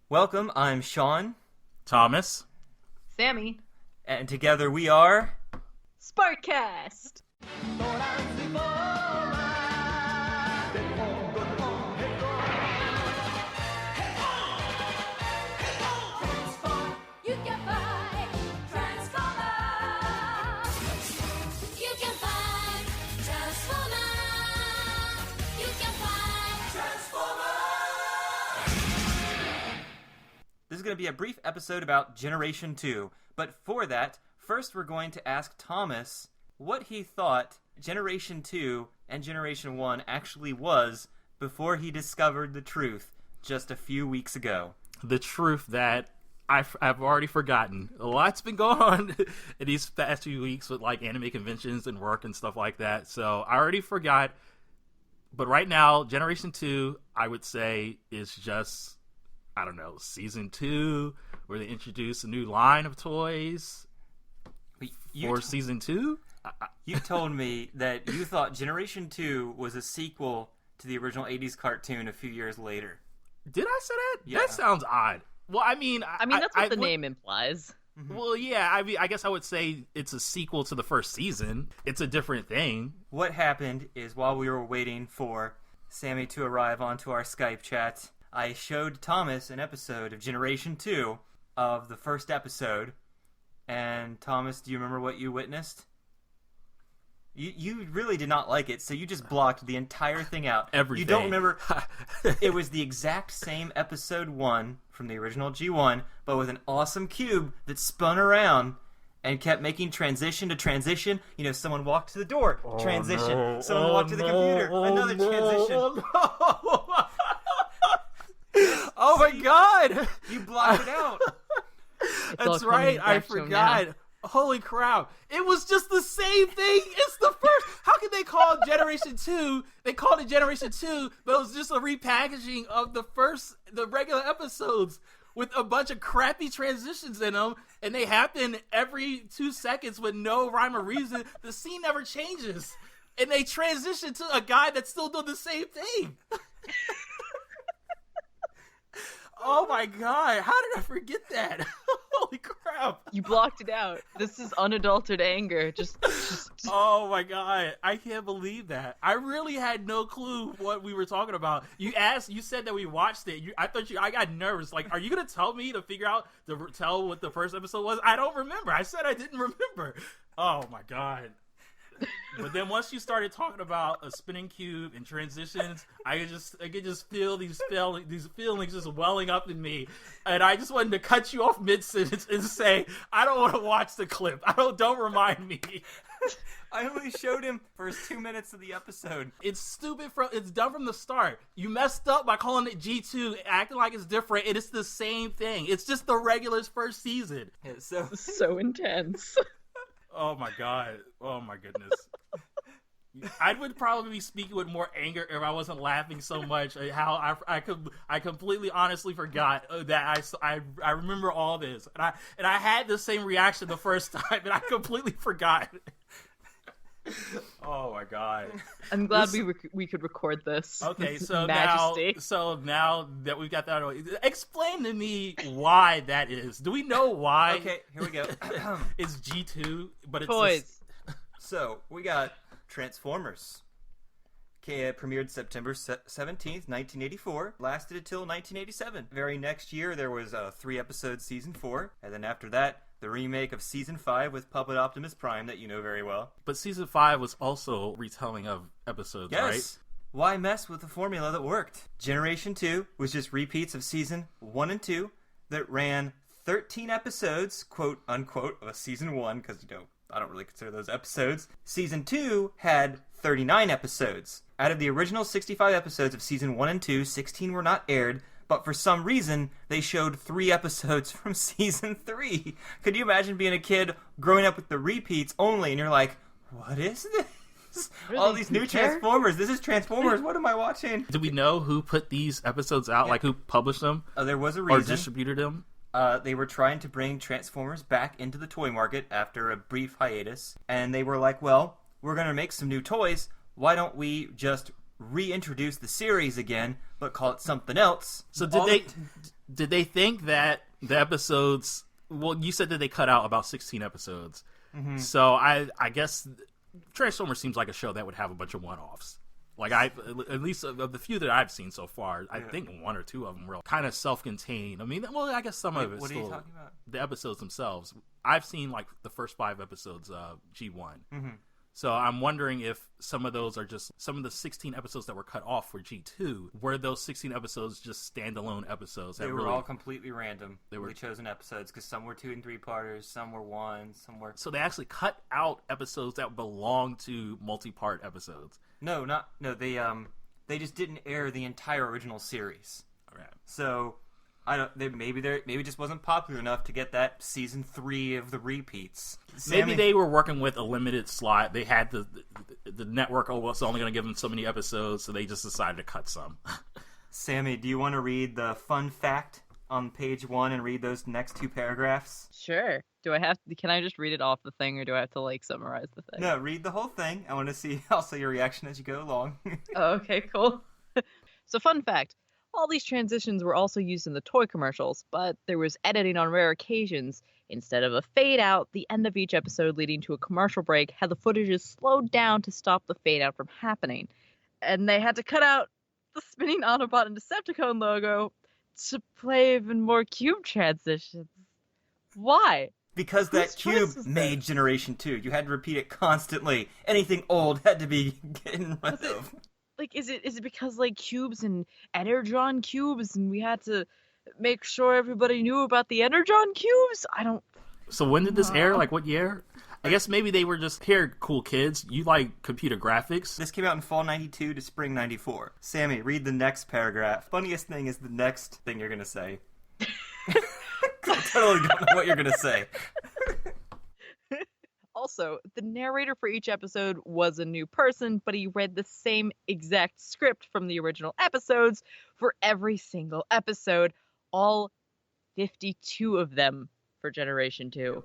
Welcome, I'm Sean, Thomas. Sammy. and together we are... Sparkcast! This is going to be a brief episode about Generation 2, but for that, first we're going to ask Thomas what he thought Generation 2 and Generation 1 actually was before he discovered the truth just a few weeks ago. The truth that I've already forgotten. A lot's been going on in these past few weeks with like anime conventions and work and stuff like that, so I already forgot. But right now, Generation 2, I would say, is just... I don't know, season 2, where they introduce a new line of toys for season 2? You told me that you thought Generation 2 was a sequel to the original 80s cartoon a few years later. Did I say that? Yeah. That sounds odd. Well, I mean, that's what the name implies. Well, yeah, I mean, I guess I would say it's a sequel to the first season. It's a different thing. What happened is while we were waiting for Sammy to arrive onto our Skype chat, I showed Thomas an episode of Generation 2 of the first episode. And Thomas, do you remember what you witnessed? You really did not like it, so you just blocked the entire thing out. Everything. You don't remember. It was the exact same episode 1 from the original G1, but with an awesome cube that spun around and kept making transition to transition. You know, someone walked to the door, transition. No. Someone walked to the computer, another transition. Oh my god! You blocked it out. That's right, I forgot. Holy crap. It was just the same thing. It's the first. How can they call Generation 2? They called it Generation 2, but it was just a repackaging of the regular episodes with a bunch of crappy transitions in them, and they happen every 2 seconds with no rhyme or reason. The scene never changes, and they transition to a guy that's still doing the same thing. Oh my god, how did I forget that? Holy crap. You blocked it out. This is unadulterated anger. Just... Oh my god, I can't believe that. I really had no clue what we were talking about. You said that we watched it. I got nervous. Like, are you going to tell me to tell what the first episode was? I don't remember. I said I didn't remember. Oh my god. But then once you started talking about a spinning cube and transitions, I could just feel these feelings just welling up in me, and I just wanted to cut you off mid sentence and say, I don't want to watch the clip. Don't remind me. I only showed him first 2 minutes of the episode. It's stupid. It's done from the start. You messed up by calling it G2, acting like it's different, and it's the same thing. It's just the regular's first season. Yeah, so intense. Oh my god. Oh my goodness. I would probably be speaking with more anger if I wasn't laughing so much. How I completely honestly forgot that I remember all this, and I had the same reaction the first time, and I completely forgot. Oh my god. I'm glad we could record this. Okay, so Majesty. now that we've got that away, explain to me why that is. Do we know why? Okay, here we go. It's G2, but it's Toys. So, we got Transformers. Okay, it premiered September 17th, 1984. Lasted until 1987. Very next year, there was a 3-episode Season 4. And then after that, the remake of Season 5 with Puppet Optimus Prime that you know very well. But Season 5 was also retelling of episodes, Yes. right? Why mess with the formula that worked? Generation 2 was just repeats of Season 1 and 2 that ran 13 episodes, quote unquote, of Season 1, because, I don't really consider those episodes. Season 2 had 39 episodes. Out of the original 65 episodes of Season 1 and 2, 16 were not aired, but for some reason, they showed 3 episodes from Season 3. Could you imagine being a kid growing up with the repeats only, and you're like, what is this? All these new Transformers. This is Transformers. What am I watching? Do we know who put these episodes out? Yeah. Like, who published them? There was a reason. Or distributed them? They were trying to bring Transformers back into the toy market after a brief hiatus. And they were like, well, we're going to make some new toys. Why don't we just reintroduce the series again, but call it something else. So did they think that the episodes? Well, you said that they cut out about 16 episodes. Mm-hmm. So I guess Transformers seems like a show that would have a bunch of one-offs. Like at least of the few that I've seen so far, I think one or two of them were kind of self-contained. I mean, well, I guess some of it's what still are you talking about? The episodes themselves. I've seen like the first 5 episodes of G1. Mm-hmm. So I'm wondering if some of those are just some of the 16 episodes that were cut off for G2. Were those 16 episodes just standalone episodes? They were all completely random. They were chosen episodes because some were 2 and 3 parters, some were 1, some were. So they actually cut out episodes that belong to multi-part episodes. No. They just didn't air the entire original series. Okay. So maybe it just wasn't popular enough to get that season 3 of the repeats. Maybe they were working with a limited slot. They had the network. Oh, well, it's only going to give them so many episodes, so they just decided to cut some. Sammy, do you want to read the fun fact on page 1 and read those next 2 paragraphs? Sure. Can I just read it off the thing, or do I have to like summarize the thing? No, read the whole thing. I want to see also your reaction as you go along. Oh, okay, cool. So fun fact. All these transitions were also used in the toy commercials, but there was editing on rare occasions. Instead of a fade out, the end of each episode leading to a commercial break had the footage slowed down to stop the fade out from happening. And they had to cut out the spinning Autobot and Decepticon logo to play even more cube transitions. Why? Because that cube made Generation 2. You had to repeat it constantly. Anything old had to be getting rid of. Like, is it because, like, cubes and Energon cubes, and we had to make sure everybody knew about the Energon cubes? I don't... So when did this air? Like, what year? I guess maybe they were just, here, cool kids, you like computer graphics? This came out in fall 92 to spring 94. Sammy, read the next paragraph. Funniest thing is the next thing you're going to say. I totally don't know what you're going to say. Also, the narrator for each episode was a new person, but he read the same exact script from the original episodes for every single episode, all 52 of them for Generation 2.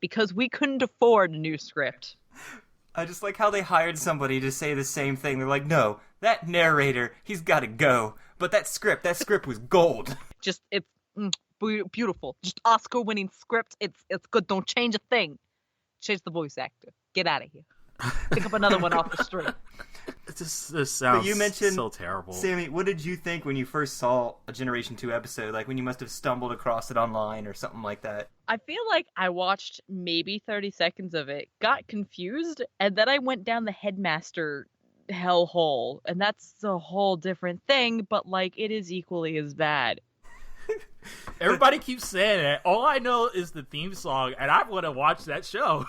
Because we couldn't afford a new script. I just like how they hired somebody to say the same thing. They're like, no, that narrator, he's got to go. But that script was gold. Just, it's beautiful. Just Oscar-winning script. It's good. Don't change a thing. Change the voice actor. Get out of here. Pick up another one off the street. This sounds so terrible. Sammy, what did you think when you first saw a Generation 2 episode? Like when you must have stumbled across it online or something like that? I feel like I watched maybe 30 seconds of it, got confused, and then I went down the Headmaster hellhole. And that's a whole different thing, but like it is equally as bad. Everybody keeps saying it. All I know is the theme song, and I want to watch that show.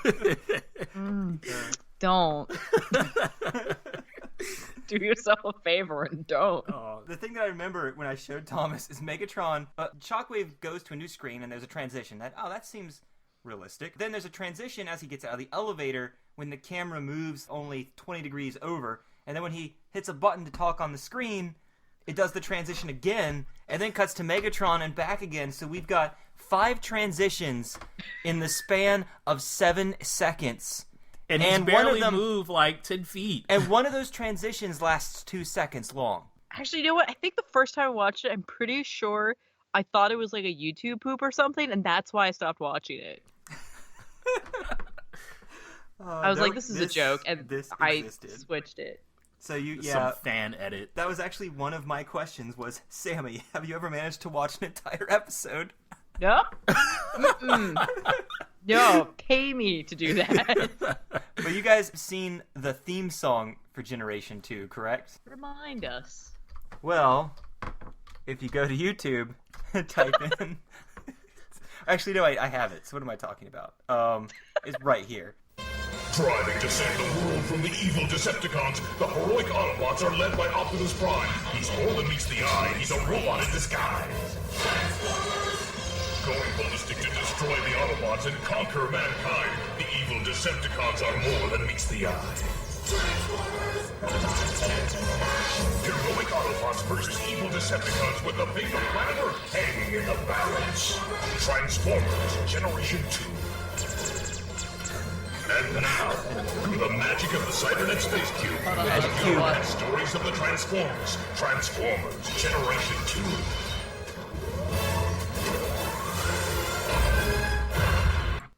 Don't. Do yourself a favor and don't. The thing that I remember when I showed Thomas is Megatron. Shockwave goes to a new screen, and there's a transition. That seems realistic. Then there's a transition as he gets out of the elevator when the camera moves only 20 degrees over, and then when he hits a button to talk on the screen, it does the transition again, and then cuts to Megatron and back again. So we've got 5 transitions in the span of 7 seconds. And he's barely move like 10 feet. And one of those transitions lasts 2 seconds long. Actually, you know what? I think the first time I watched it, I'm pretty sure I thought it was like a YouTube poop or something, and that's why I stopped watching it. I was like, this is a joke, and I switched it. So some fan edit. That was actually one of my questions was, Sammy, have you ever managed to watch an entire episode? No. No, pay me to do that. But you guys have seen the theme song for Generation 2, correct? Remind us. Well, if you go to YouTube, type in... Actually, no, I have it. So what am I talking about? It's right here. Striving to save the world from the evil Decepticons, the heroic Autobots are led by Optimus Prime. He's more than meets the eye. He's a robot in disguise. Going ballistic to destroy the Autobots and conquer mankind, the evil Decepticons are more than meets the eye. Heroic Autobots versus evil Decepticons with the fate of planet Earth hanging in the balance. Transformers Generation 2. And now, through the magic of the Cybernet Space Cube, Magic Cube. and stories of the Transformers, Transformers Generation 2.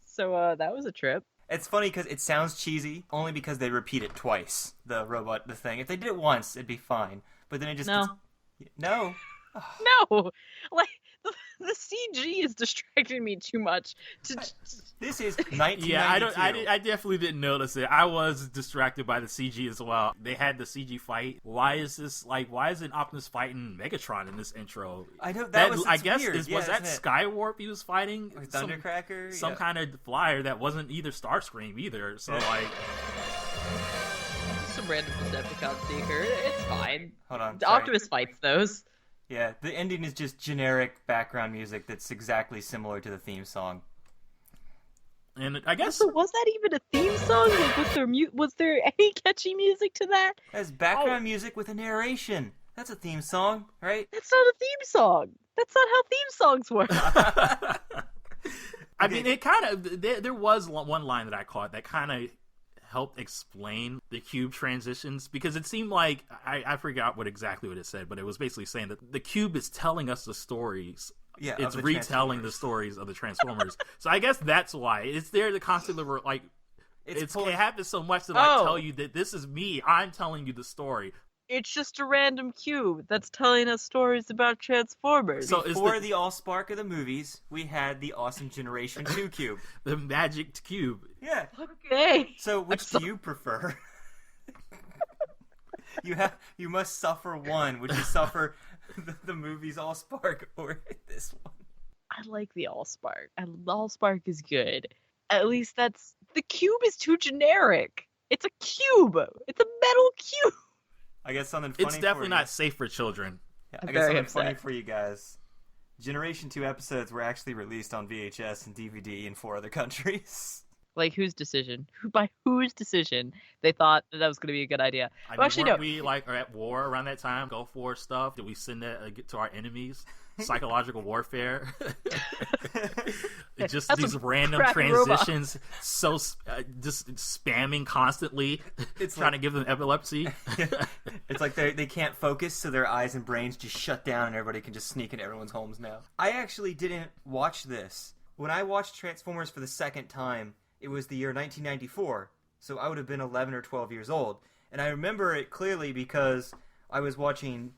So that was a trip. It's funny because it sounds cheesy only because they repeat it twice. The robot, the thing. If they did it once, it'd be fine. But then it just No. no. No, like the CG is distracting me too much. This is 1992. Yeah, I definitely didn't notice it. I was distracted by the CG as well. They had the CG fight. Why isn't Optimus fighting Megatron in this intro? I know that was. I it's guess weird. was Yeah, that isn't it? Skywarp he was fighting? Or Thundercracker? Some Yeah. kind of flyer that wasn't either Starscream either. So like, Some random Decepticon seeker. It's fine. Hold on. Sorry. Optimus fights those. Yeah, the ending is just generic background music that's exactly similar to the theme song. and I guess So was that even a theme song? Like, was there any catchy music to that? That's background music with a narration. That's a theme song, right? That's not a theme song. That's not how theme songs work. I mean, it kind of there was one line that I caught that kind of helped explain the cube transitions, because it seemed like I forgot exactly what it said, but it was basically saying that the cube is telling us the stories. Yeah, It's of the retelling the Transformers. stories of the Transformers. So I guess that's why it's there to constantly like It's it happens so much to tell you that this is me. I'm telling you the story. It's just a random cube that's telling us stories about Transformers. So is Before the Allspark of the movies, we had the awesome Generation 2 cube. the magic cube. Yeah. Okay. So which do you prefer? You must suffer one. Would you suffer the movie's Allspark or this one? I like the Allspark. Allspark is good. At least that's... The cube is too generic. It's a cube. It's a metal cube. I guess something funny. It's definitely for you. not safe for children. Yeah, I'm I guess very something funny upset. for you guys. Generation 2 episodes were actually released on VHS and DVD in 4 other countries. Like, whose decision? By whose decision they thought that was going to be a good idea? I Well, mean, actually, weren't no. we like are at war around that time? Go for stuff? Did we send that to our enemies? Psychological warfare. It's just That's these some random crappy transitions, so just spamming constantly, It's trying like- to give them epilepsy. It's like they can't focus, so their eyes and brains just shut down, and everybody can just sneak into everyone's homes now. I actually didn't watch this. When I watched Transformers for the second time, it was the year 1994, so I would have been 11 or 12 years old. And I remember it clearly because I was watching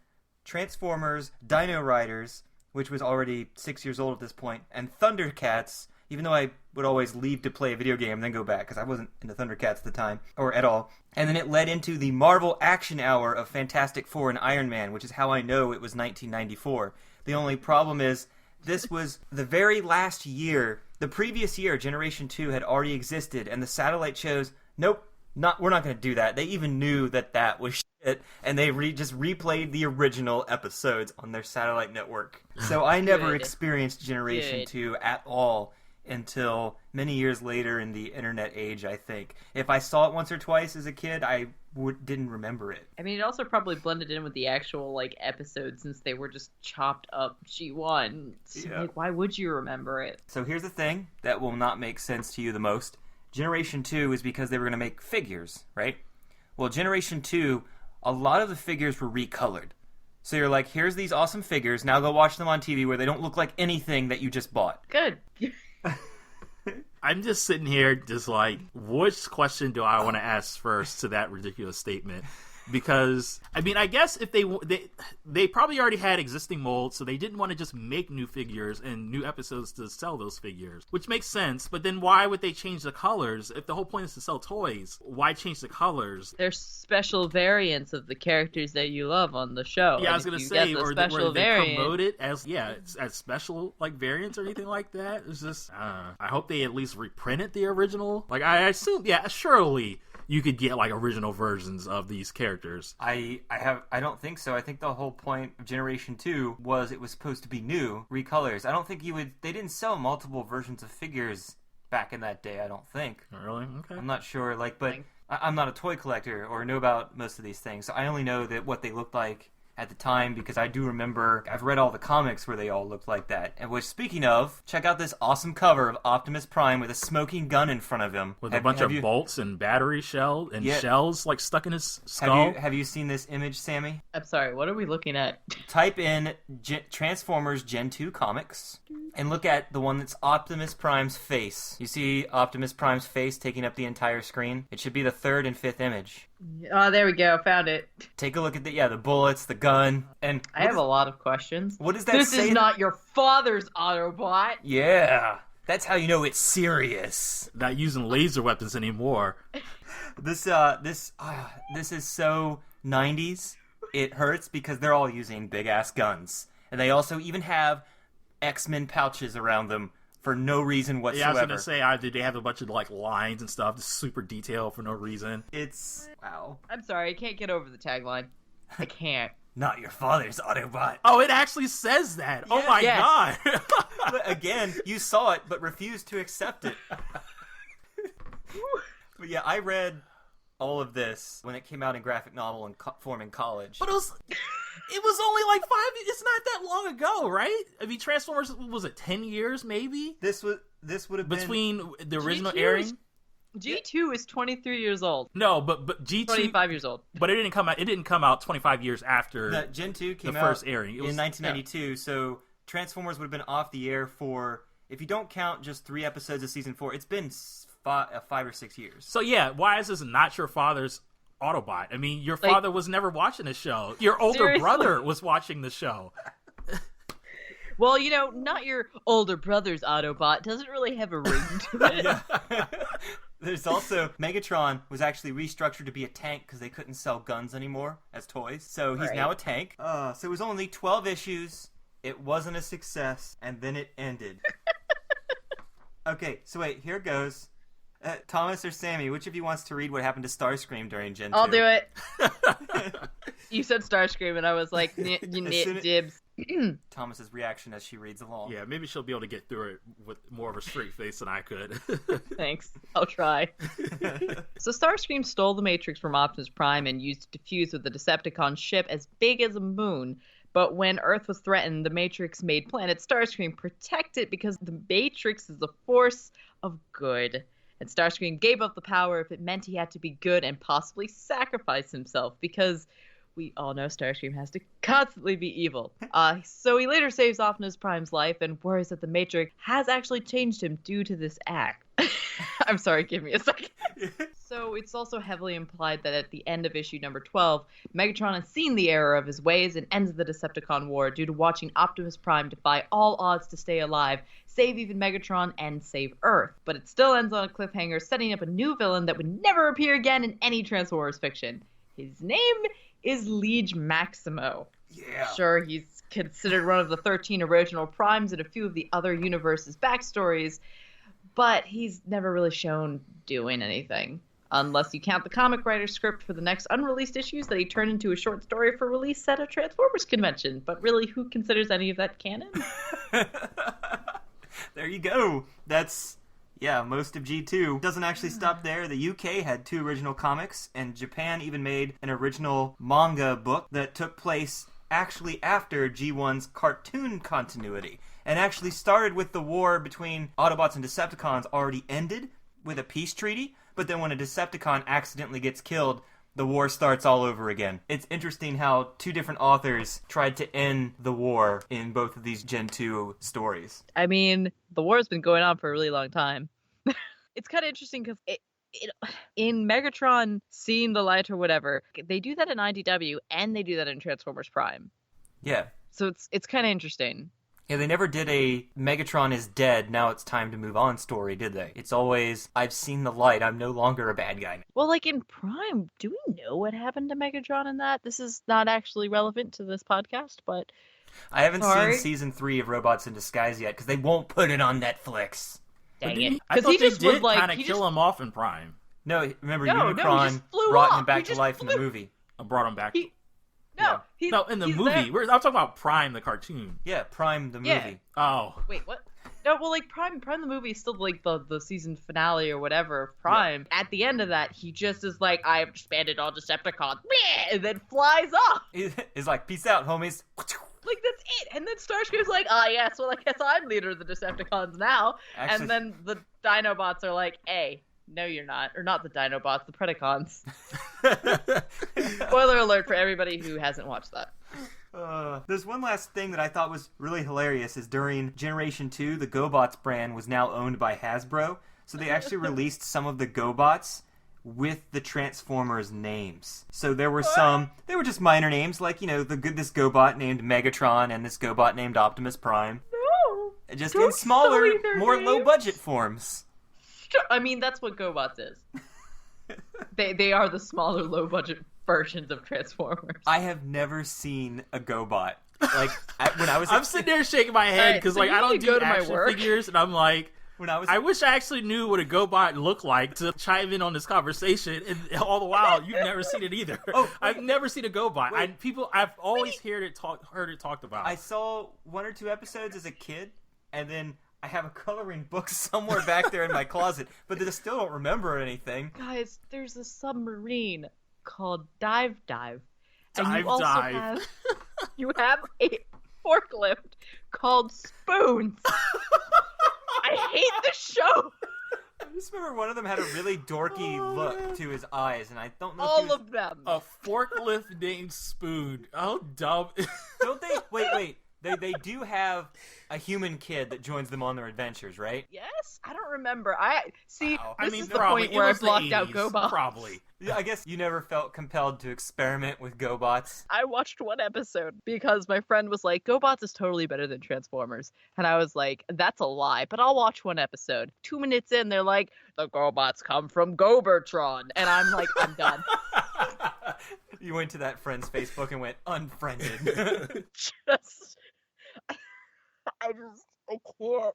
Transformers, Dino Riders, which was already 6 years old at this point, and Thundercats, even though I would always leave to play a video game and then go back, because I wasn't into Thundercats at the time, or at all. And then it led into the Marvel Action Hour of Fantastic Four and Iron Man, which is how I know it was 1994. The only problem is, this was the very last year. The previous year, Generation 2 had already existed, and the satellite chose, nope, we're not going to do that. They even knew that was shit, and they just replayed the original episodes on their satellite network. So I never Good. experienced Generation Good. 2 at all until many years later in the internet age, I think. If I saw it once or twice as a kid, I didn't remember it. I mean, it also probably blended in with the actual, like, episodes since they were just chopped up G1. So, Yeah. like, why would you remember it? So here's the thing that will not make sense to you the most. Generation 2 is because they were going to make figures, right? Well, Generation 2, a lot of the figures were recolored. So you're like, here's these awesome figures, now go watch them on TV where they don't look like anything that you just bought. Good. I'm just sitting here, just like, which question do I want to ask first to that ridiculous statement? Because I mean, I guess if they probably already had existing molds, so they didn't want to just make new figures and new episodes to sell those figures, which makes sense. But then why would they change the colors if the whole point is to sell toys? Why change the colors? There's special variants of the characters that you love on the show. Yeah, I and was if gonna you say, get the or special they variant, promote it as as special like variants or anything like that. It's just I hope they at least reprinted the original. Like I assume, yeah, surely you could get like original versions of these characters. I don't think so. I think the whole point of Generation 2 was it was supposed to be new, recolors. I don't think they didn't sell multiple versions of figures back in that day, I don't think. Really? Okay. I'm not sure, but I'm not a toy collector or know about most of these things, so I only know that what they looked like at the time because I do remember I've read all the comics where they all looked like that. And which, speaking of, check out this awesome cover of Optimus Prime with a smoking gun in front of him. With a bunch of bolts and battery shells like stuck in his skull. Have you seen this image, Sammy? I'm sorry, what are we looking at? Type in Transformers Gen 2 comics and look at the one that's Optimus Prime's face. You see Optimus Prime's face taking up the entire screen? It should be the third and fifth image. Oh, there we go. Found it. Take a look at the bullets, the gun, and I have a lot of questions. What does that This say? is not your father's Autobot. Yeah, that's how you know it's serious. Not using laser weapons anymore. This is so 90s. It hurts because they're all using big ass guns, and they also even have X-Men pouches around them for no reason whatsoever. Yeah, I was gonna say, did they have a bunch of like lines and stuff, just super detailed for no reason? It's wow. I'm sorry, I can't get over the tagline. I can't. Not your father's Autobot. Oh, it actually says that. Yeah. Oh my Yes. god. But again, you saw it but refused to accept it. But yeah, I read all of this when it came out in graphic novel and form in college. But it was only like 5. It's not that long ago, right? I mean, Transformers, was it 10 years maybe This would have been between the original G2 airing? G2 is 23 years old. No, but G2, 25 years old. but it didn't come out. It didn't come out 25 years after the Gen 2 came the out first airing. It was in 1992. So Transformers would have been off the air for, if you don't count just 3 episodes of season 4, it's been 5 or 6 years. So yeah, why is this not your father's Autobot? I mean, your father was never watching the show. Your older Seriously? brother was watching the show. Well, not your older brother's Autobot. Doesn't really have a ring to it. Yeah. There's also Megatron was actually restructured to be a tank because they couldn't sell guns anymore as toys. So he's Right. now a tank. So it was only 12 issues. It wasn't a success, and then it ended. Okay, so wait, here goes. Thomas or Sammy, which of you wants to read what happened to Starscream during Gen 2? I'll do it. You said Starscream, and I was like, dibs. Thomas's reaction as she reads along. Yeah, maybe she'll be able to get through it with more of a straight face than I could. Thanks. I'll try. So Starscream stole the Matrix from Optimus Prime and used it to fuse with the Decepticon ship as big as a moon. But when Earth was threatened, the Matrix made Planet Starscream protect it because the Matrix is the force of good. And Starscream gave up the power if it meant he had to be good and possibly sacrifice himself because we all know Starscream has to constantly be evil. So he later saves Optimus Prime's life and worries that the Matrix has actually changed him due to this act. I'm sorry, give me a second. So it's also heavily implied that at the end of issue number 12, Megatron has seen the error of his ways and ends the Decepticon War due to watching Optimus Prime defy all odds to stay alive, save even Megatron, and save Earth. But it still ends on a cliffhanger, setting up a new villain that would never appear again in any Transformers fiction. His name is Liege Maximo. Yeah. Sure, he's considered one of the 13 original Primes in a few of the other universes' backstories, but he's never really shown doing anything. Unless you count the comic writer's script for the next unreleased issues that he turned into a short story for release at a Transformers convention. But really, who considers any of that canon? There you go. That's, most of G2. Doesn't actually stop there. The UK had 2 original comics, and Japan even made an original manga book that took place actually after G1's cartoon continuity, and actually started with the war between Autobots and Decepticons already ended with a peace treaty, but then when a Decepticon accidentally gets killed, the war starts all over again. It's interesting how 2 different authors tried to end the war in both of these Gen 2 stories. I mean, the war's been going on for a really long time. It's kind of interesting because in Megatron seeing the light or whatever, they do that in IDW and they do that in Transformers Prime. Yeah. So it's kind of interesting. Yeah, they never did a Megatron is dead, now it's time to move on story, did they? It's always, I've seen the light, I'm no longer a bad guy. Well, like in Prime, do we know what happened to Megatron in that? This is not actually relevant to this podcast, but... I haven't Sorry. seen season 3 of Robots in Disguise yet, because they won't put it on Netflix. Dang Didn't it. I Because thought he they just did would like... kind of kill him off in Prime. No, remember No, he Unicron just flew brought off. him back He to just life in the flew- movie. I brought him back. No, No, in the he's movie. there. I'm talking about Prime, the cartoon. Yeah, Prime the Yeah. movie. Oh. Wait, what? No, well, like Prime the movie is still like the season finale or whatever of Prime. Yeah. At the end of that, he just is like, I have disbanded all Decepticons, and then flies off. He's like, peace out, homies. Like, that's it. And then Starscream's like, yes, well, I guess I'm leader of the Decepticons now. Actually, and then the Dinobots are like, hey, no, you're not. Or not the Dinobots, the Predacons. Spoiler alert for everybody who hasn't watched that. There's one last thing that I thought was really hilarious is during Generation 2, the GoBots brand was now owned by Hasbro. So they actually released some of the GoBots with the Transformers names. So there were they were just minor names, like, this GoBot named Megatron and this GoBot named Optimus Prime. No! Just in smaller, more low-budget forms. I mean, that's what GoBots is. They are the smaller, low-budget versions of Transformers. I have never seen a GoBot. Like, when I was... I'm sitting there shaking my head, because, I don't do action figures, and I'm like... I wish I actually knew what a GoBot looked like to chime in on this conversation, and all the while, you've never seen it either. I've never seen a GoBot. I've always heard it talked about. I saw 1 or 2 episodes as a kid, and then I have a coloring book somewhere back there in my closet, but I still don't remember anything. Guys, there's a submarine called Dive. And you also you have a forklift called Spoons. I hate the show. I just remember one of them had a really dorky look to his eyes, and I don't know. All of them. A forklift named Spoon. Oh, dumb. Don't they? Wait. They do have a human kid that joins them on their adventures, right? Yes? I don't remember. This is the probably, point where I blocked out GoBots. Probably. Yeah, I guess you never felt compelled to experiment with GoBots. I watched 1 episode because my friend was like, GoBots is totally better than Transformers. And I was like, that's a lie, but I'll watch 1 episode. 2 minutes in, they're like, the GoBots come from Gobertron. And I'm like, I'm done. You went to that friend's Facebook and went unfriended. I can't.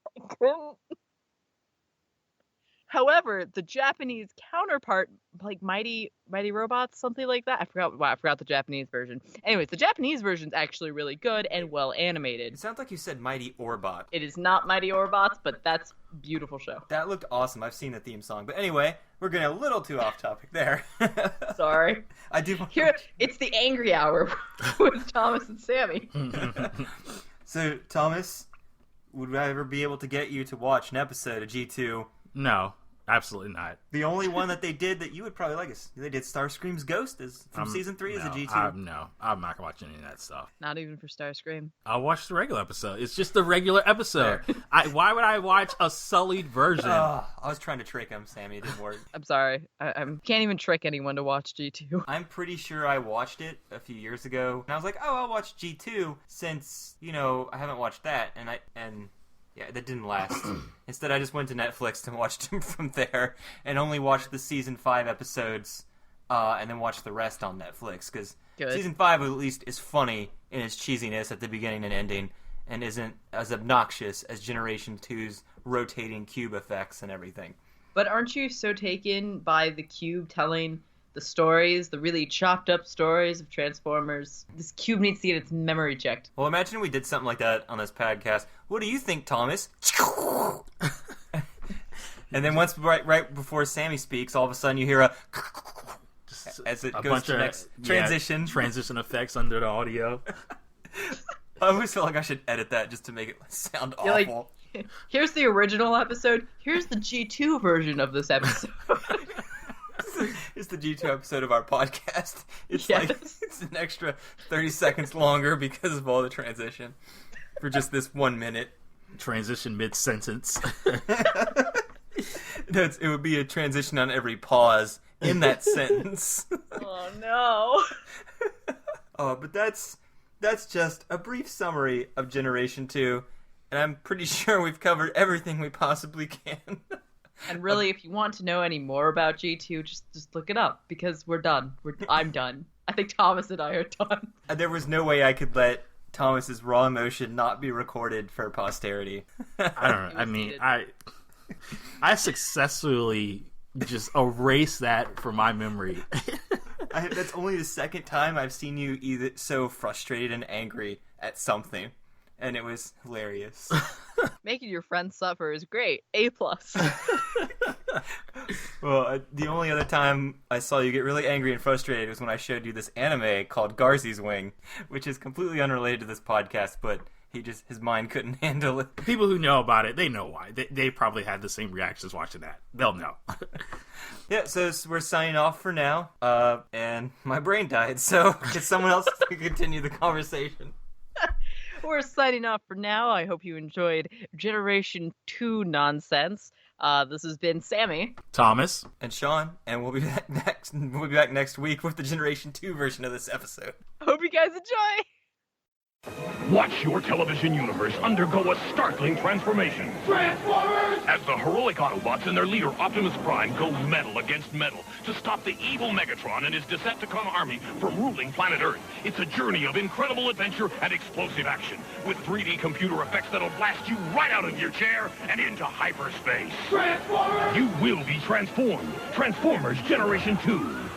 However, the Japanese counterpart, like Mighty Robots, something like that. I forgot the Japanese version. Anyways, the Japanese version's actually really good and well animated. It sounds like you said Mighty Orbot. It is not Mighty Orbots, but that's a beautiful show. That looked awesome. I've seen the theme song. But anyway, we're getting a little too off topic there. Sorry. I do. Here, it's the Angry Hour with Thomas and Sammy. So, Thomas, would I ever be able to get you to watch an episode of G2? No, absolutely not. The only one that they did that you would probably like is they did Starscream's Ghost from season 3 as a G2. No, I'm not gonna watch any of that stuff. Not even for Starscream. I'll watch the regular episode. It's just the regular episode. Why would I watch a sullied version? I was trying to trick him, Sammy. It didn't work. I'm sorry. I can't even trick anyone to watch G2. I'm pretty sure I watched it a few years ago, and I was like, I'll watch G2 since, I haven't watched that, and yeah, that didn't last. Instead, I just went to Netflix and watched them from there, and only watched the season 5 episodes, and then watched the rest on Netflix, because season 5 at least is funny in its cheesiness at the beginning and ending, and isn't as obnoxious as Generation 2's rotating cube effects and everything. But aren't you so taken by the cube telling the stories, the really chopped up stories of Transformers? This cube needs to get its memory checked. Well, imagine we did something like that on this podcast. What do you think, Thomas? And then once right before Sammy speaks, all of a sudden you hear as it goes to the next transition. Transition effects under the audio. I always feel like I should edit that just to make it sound awful. Like, here's the original episode. Here's the G2 version of this episode. It's the G2 episode of our podcast. It's like it's an extra 30 seconds longer because of all the transition for just this 1 minute. Transition mid-sentence. It would be a transition on every pause in that sentence. Oh, no. But that's just a brief summary of Generation 2, and I'm pretty sure we've covered everything we possibly can. And really, if you want to know any more about G2, just look it up, because we're done. I'm done. I think Thomas and I are done. There was no way I could let Thomas's raw emotion not be recorded for posterity. I don't know. I mean, I successfully just erased that from my memory. That's only the second time I've seen you either so frustrated and angry at something, and it was hilarious. Making your friends suffer is great. A+. Well, the only other time I saw you get really angry and frustrated was when I showed you this anime called Garzy's Wing, which is completely unrelated to this podcast, but his mind couldn't handle it. People who know about it, they know why. They probably had the same reactions watching that. They'll know. Yeah, so we're signing off for now, and my brain died, so get someone else to continue the conversation. We're signing off for now. I hope you enjoyed Generation 2 nonsense. This has been Sammy. Thomas. And Sean, and we'll be back next week with the Generation 2 version of this episode. Hope you guys enjoy. Watch your television universe undergo a startling transformation. Transformers! As the heroic Autobots and their leader Optimus Prime go metal against metal to stop the evil Megatron and his Decepticon army from ruling planet Earth. It's a journey of incredible adventure and explosive action, with 3D computer effects that'll blast you right out of your chair and into hyperspace. Transformers! You will be transformed. Transformers Generation 2.